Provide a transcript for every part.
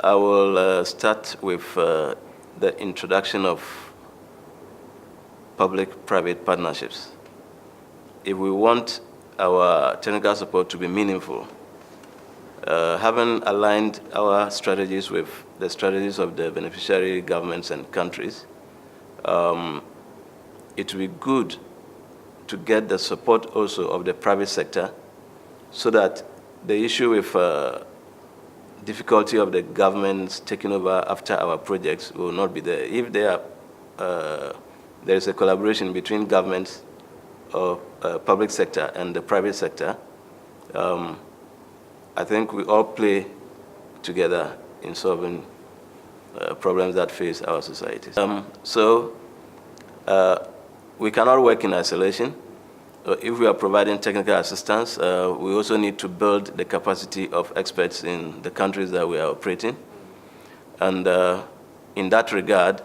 I will start with the introduction of public-private partnerships. If we want our technical support to be meaningful, having aligned our strategies with the strategies of the beneficiary governments and countries, it will be good to get the support also of the private sector so that the issue with difficulty of the governments taking over after our projects will not be there. If there is a collaboration between governments or public sector and the private sector, I think we all play together in solving problems that face our societies. We cannot work in isolation. If we are providing technical assistance, we also need to build the capacity of experts in the countries that we are operating. And in that regard,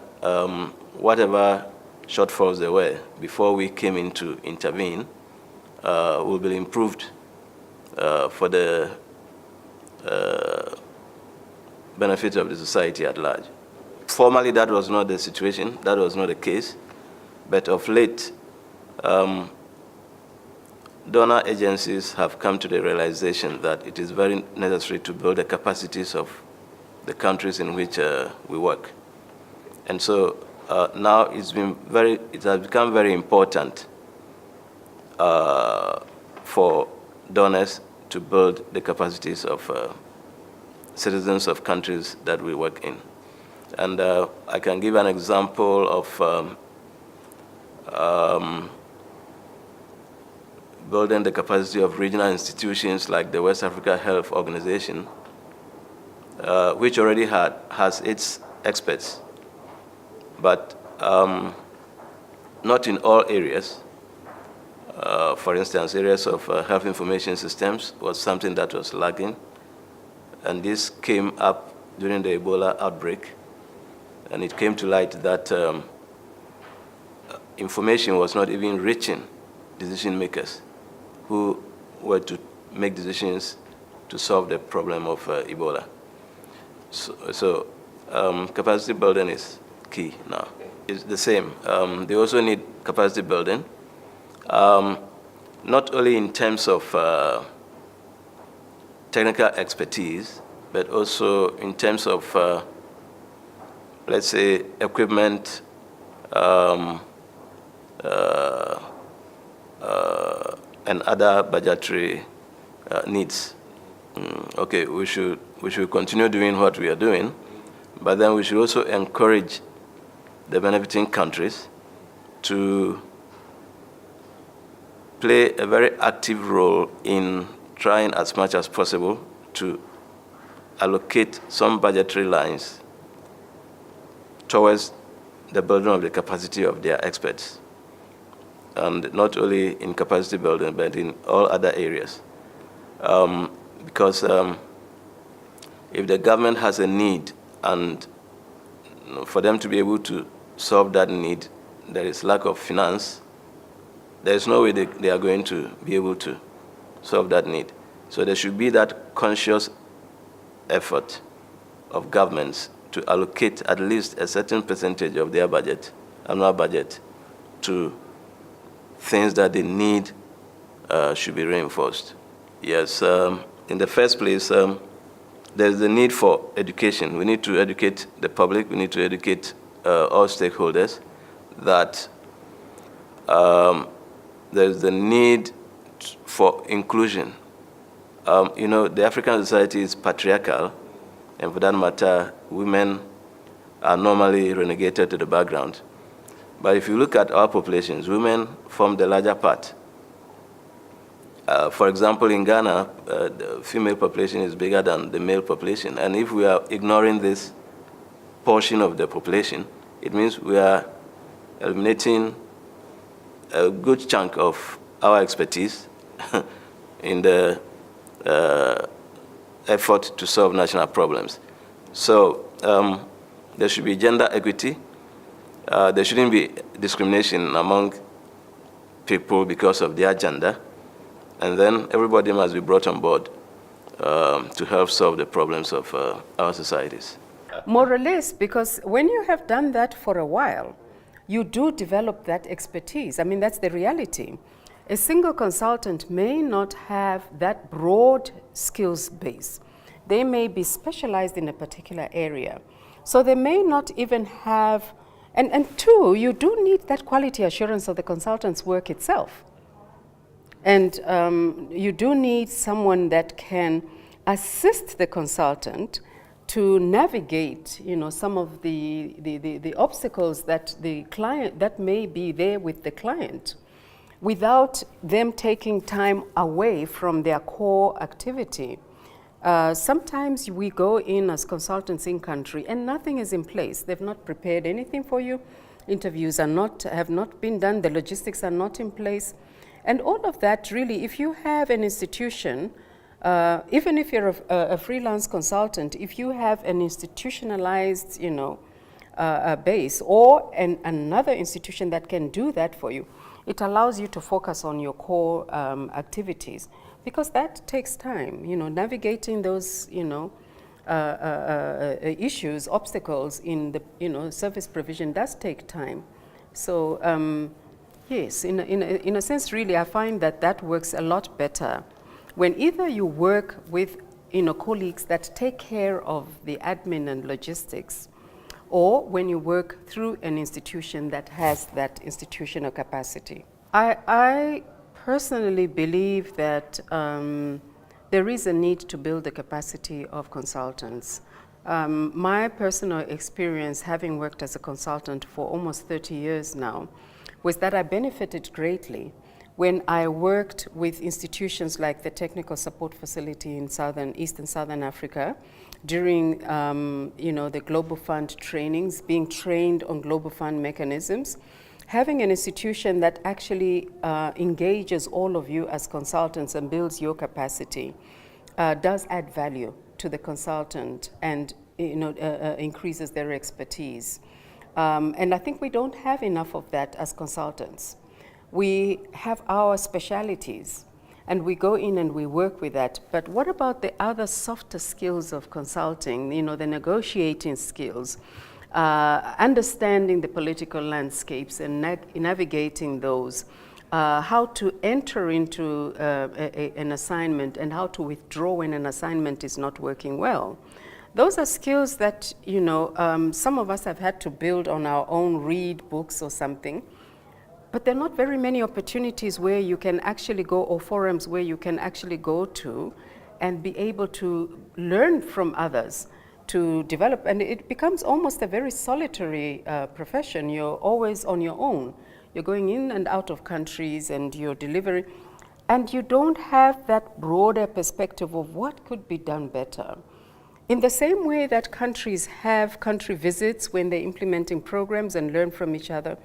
whatever shortfalls there were before we came in to intervene will be improved for the benefit of the society at large. Formerly, that was not the situation. That was not the case. But of late, donor agencies have come to the realization that it is very necessary to build the capacities of the countries in which we work. And so now it has become very important for donors to build the capacities of citizens of countries that we work in. And I can give an example of building the capacity of regional institutions like the West Africa Health Organization, which already has its experts, but not in all areas. For instance, areas of health information systems was something that was lagging, and this came up during the Ebola outbreak, and it came to light that information was not even reaching decision makers who were to make decisions to solve the problem of Ebola. So capacity building is key now. It's the same. They also need capacity building, not only in terms of technical expertise, but also in terms of, let's say, equipment, and other budgetary needs. Okay, we should continue doing what we are doing, but then we should also encourage the benefiting countries to play a very active role in trying as much as possible to allocate some budgetary lines towards the building of the capacity of their experts, and not only in capacity building, but in all other areas. Because if the government has a need, and for them to be able to solve that need, there is lack of finance, there is no way they are going to be able to solve that need. So there should be that conscious effort of governments to allocate at least a certain percentage of their budget, annual budget, to things that they need should be reinforced. Yes, in the first place, there's the need for education. We need to educate the public. We need to educate all stakeholders that there's the need for inclusion. You know, the African society is patriarchal, and for that matter, women are normally relegated to the background. But if you look at our populations, women form the larger part. For example, in Ghana, the female population is bigger than the male population. And if we are ignoring this portion of the population, it means we are eliminating a good chunk of our expertise in the effort to solve national problems. So there should be gender equity. There shouldn't be discrimination among people because of their gender. And then everybody must be brought on board. to help solve the problems of our societies. More or less, because when you have done that for a while, you do develop that expertise. I mean, that's the reality. A single consultant may not have that broad skills base. They may be specialized in a particular area. So they may not even have, and two, you do need that quality assurance of the consultant's work itself. And you do need someone that can assist the consultant to navigate, some of the obstacles that the client, that may be there with the client, without them taking time away from their core activity. Sometimes we go in as consultants in country and nothing is in place. They've not prepared anything for you. Interviews have not been done. The logistics are not in place. And all of that really, if you have an institution, even if you're a freelance consultant, if you have an institutionalized, base or another institution that can do that for you, it allows you to focus on your core activities, because that takes time. Navigating those, issues, obstacles in the, service provision does take time. So, yes, in a sense, really, I find that works a lot better when either you work with, colleagues that take care of the admin and logistics, or when you work through an institution that has that institutional capacity. I personally believe that there is a need to build the capacity of consultants. My personal experience, having worked as a consultant for almost 30 years now, was that I benefited greatly when I worked with institutions like the Technical Support Facility in Eastern Southern Africa during the Global Fund trainings, being trained on Global Fund mechanisms. Having an institution that actually engages all of you as consultants and builds your capacity does add value to the consultant and increases their expertise. And I think we don't have enough of that as consultants. We have our specialities and we go in and we work with that. But what about the other softer skills of consulting, the negotiating skills, understanding the political landscapes and navigating those, how to enter into an assignment and how to withdraw when an assignment is not working well. Those are skills that, some of us have had to build on our own, read books or something. But there are not very many opportunities where you can actually go, or forums where you can actually go to and be able to learn from others, to develop. And it becomes almost a very solitary profession. You're always on your own. You're going in and out of countries and you're delivering. And you don't have that broader perspective of what could be done better. In the same way that countries have country visits when they're implementing programs and learn from each other,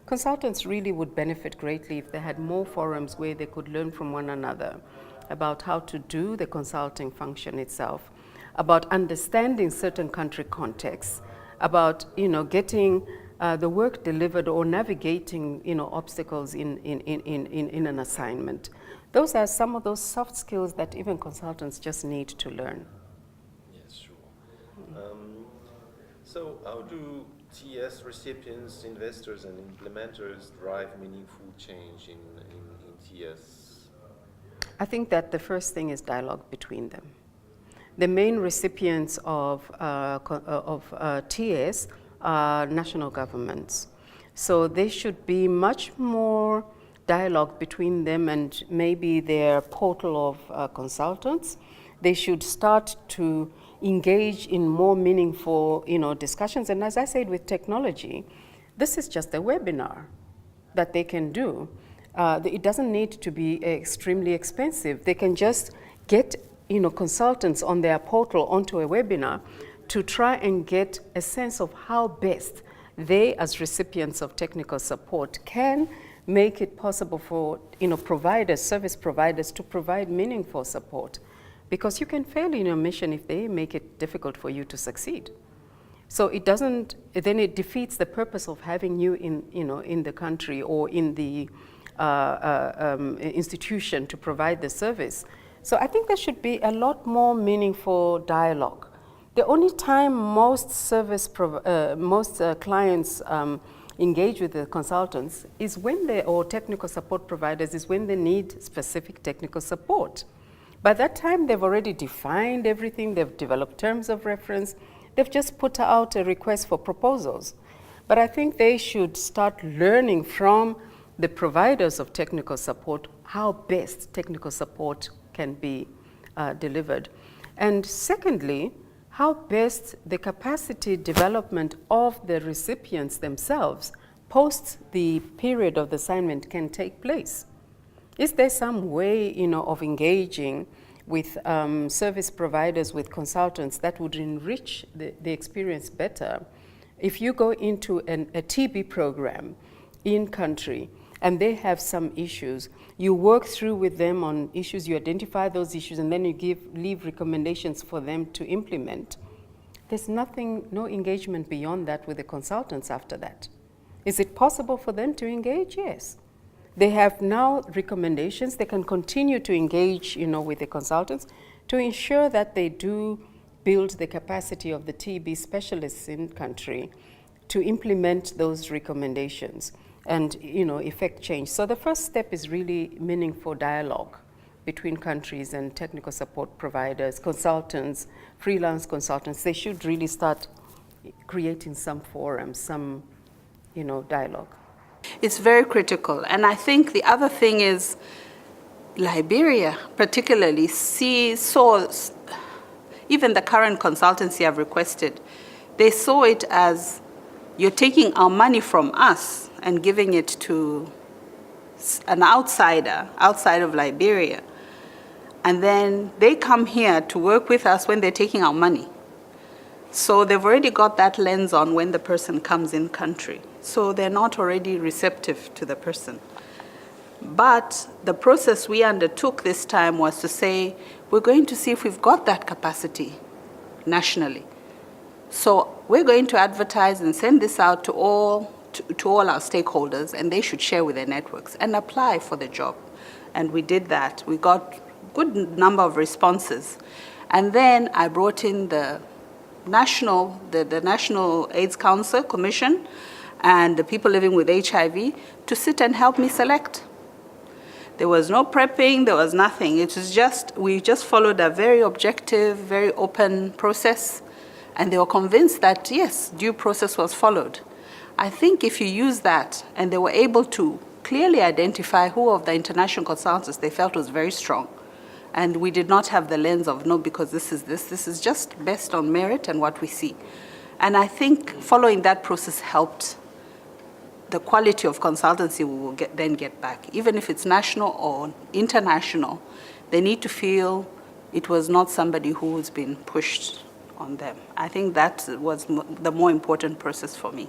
consultants really would benefit greatly if they had more forums where they could learn from one another about how to do the consulting function itself, about understanding certain country contexts, about getting the work delivered or navigating obstacles in an assignment. Those are some of those soft skills that even consultants just need to learn. Yes, sure. So how do TS recipients, investors, and implementers drive meaningful change in TS? I think that the first thing is dialogue between them. The main recipients of TS are national governments. So there should be much more dialogue between them and maybe their portal of consultants. They should start to engage in more meaningful, discussions. And as I said, with technology, this is just a webinar that they can do. It doesn't need to be extremely expensive. They can just get, consultants on their portal onto a webinar to try and get a sense of how best they, as recipients of technical support, can make it possible for, providers, service providers, to provide meaningful support. Because you can fail in your mission if they make it difficult for you to succeed. So then it defeats the purpose of having you in the country or in the institution to provide the service. So I think there should be a lot more meaningful dialogue. The only time most clients engage with the consultants is when they, or technical support providers, is when they need specific technical support. By that time, they've already defined everything, they've developed terms of reference, they've just put out a request for proposals. But I think they should start learning from the providers of technical support how best technical support can be delivered. And secondly, how best the capacity development of the recipients themselves post the period of the assignment can take place. Is there some way, of engaging with service providers, with consultants that would enrich the experience better? If you go into a TB program in country and they have some issues, you work through with them on issues, you identify those issues, and then you leave recommendations for them to implement. There's no engagement beyond that with the consultants after that. Is it possible for them to engage? Yes. They have now recommendations. They can continue to engage, with the consultants to ensure that they do build the capacity of the TB specialists in country to implement those recommendations and, effect change. So the first step is really meaningful dialogue between countries and technical support providers, consultants, freelance consultants. They should really start creating some forums, some, dialogue. It's very critical. And I think the other thing is Liberia particularly saw, even the current consultancy I've requested, they saw it as you're taking our money from us and giving it to an outsider outside of Liberia. And then they come here to work with us when they're taking our money. So they've already got that lens on when the person comes in country. So they're not already receptive to the person. But the process we undertook this time was to say, we're going to see if we've got that capacity nationally. So we're going to advertise and send this out to all our stakeholders, and they should share with their networks and apply for the job. And we did that. We got good number of responses. And then I brought in the National AIDS Council Commission and the people living with HIV to sit and help me select. There was no prepping, there was nothing. It was we just followed a very objective, very open process, and they were convinced that, yes, due process was followed. I think if you use that, and they were able to clearly identify who of the international consultants they felt was very strong, and we did not have the lens of, no, because this is just based on merit and what we see. And I think following that process helped the quality of consultancy we will then get back. Even if it's national or international, they need to feel it was not somebody who has been pushed on them. I think that was the more important process for me.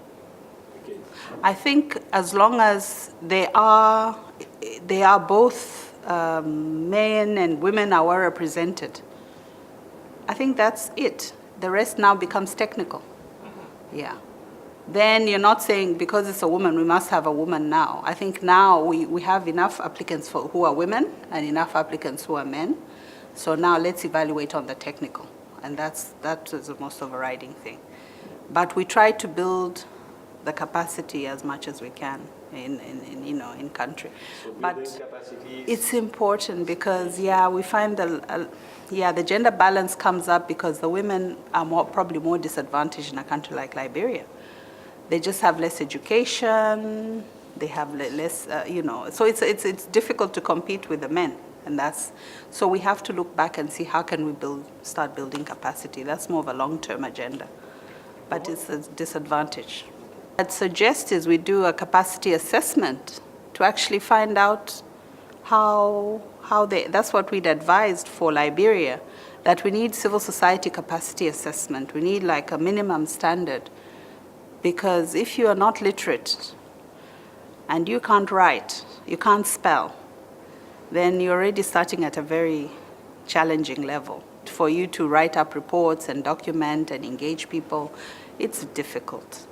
Okay. I think as long as they are both men and women are well represented, I think that's it. The rest now becomes technical. Yeah. Then you're not saying because it's a woman, we must have a woman now. I think now we have enough applicants who are women and enough applicants who are men. So now let's evaluate on the technical. And that is the most overriding thing. But we try to build the capacity as much as we can in country. So but capacity it's important because we find the gender balance comes up because the women are probably more disadvantaged in a country like Liberia. They just have less education. They have less, So it's difficult to compete with the men, and so we have to look back and see how can we start building capacity. That's more of a long-term agenda, but it's a disadvantage. What I'd suggest is we do a capacity assessment to actually find out how that's what we'd advised for Liberia, that we need civil society capacity assessment. We need like a minimum standard, because if you are not literate and you can't write, you can't spell, then you're already starting at a very challenging level. For you to write up reports and document and engage people, it's difficult.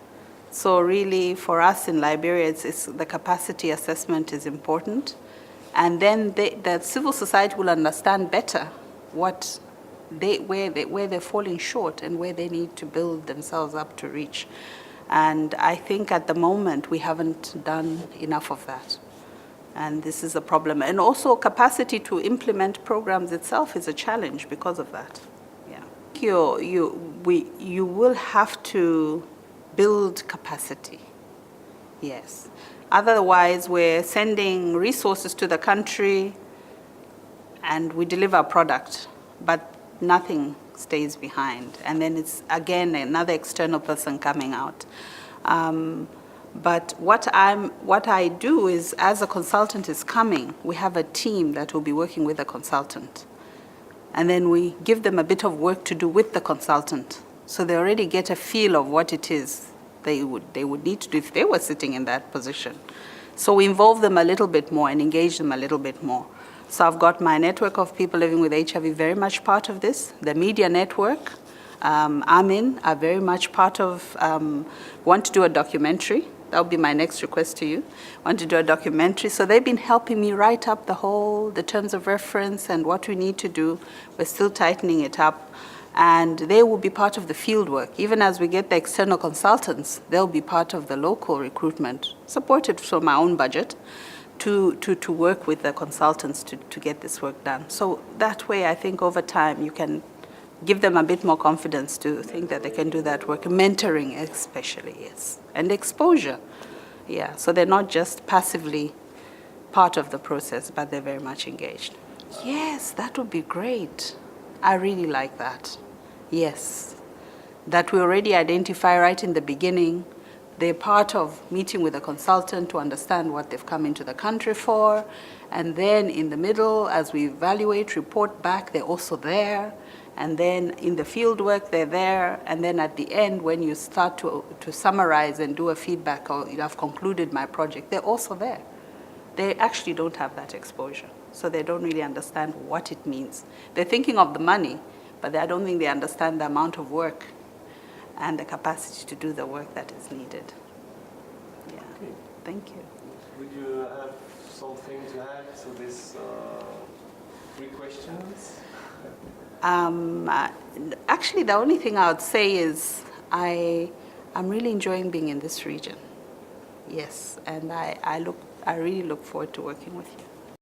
So really, for us in Liberia, the capacity assessment is important. And then the civil society will understand better what where they're falling short and where they need to build themselves up to reach. And I think at the moment we haven't done enough of that. And this is a problem. And also capacity to implement programs itself is a challenge because of that. Yeah. You will have to build capacity. Yes. Otherwise, we're sending resources to the country and we deliver a product, but nothing stays behind. And then it's, again, another external person coming out. But what I do is, as a consultant is coming, we have a team that will be working with the consultant. And then we give them a bit of work to do with the consultant. So they already get a feel of what it is they would need to do if they were sitting in that position. So we involve them a little bit more and engage them a little bit more. So I've got my network of people living with HIV very much part of this. The media network I'm in are very much part of, want to do a documentary. That would be my next request to you. Want to do a documentary. So they've been helping me write up the terms of reference and what we need to do. We're still tightening it up. And they will be part of the field work. Even as we get the external consultants, they'll be part of the local recruitment, supported from our own budget, to work with the consultants to get this work done. So that way, I think over time, you can give them a bit more confidence to think that they can do that work. Mentoring especially, yes. And exposure, yeah. So they're not just passively part of the process, but they're very much engaged. Yes, that would be great. I really like that. Yes. That we already identify right in the beginning. They're part of meeting with a consultant to understand what they've come into the country for. And then in the middle, as we evaluate, report back, they're also there. And then in the field work, they're there. And then at the end, when you start to summarize and do a feedback, or you have concluded my project, they're also there. They actually don't have that exposure. So they don't really understand what it means. They're thinking of the money, but I don't think they understand the amount of work and the capacity to do the work that is needed. Yeah. Okay. Thank you. Would you have something to add to these 3 questions? Actually, the only thing I would say is I'm really enjoying being in this region. Yes, and I really look forward to working with you.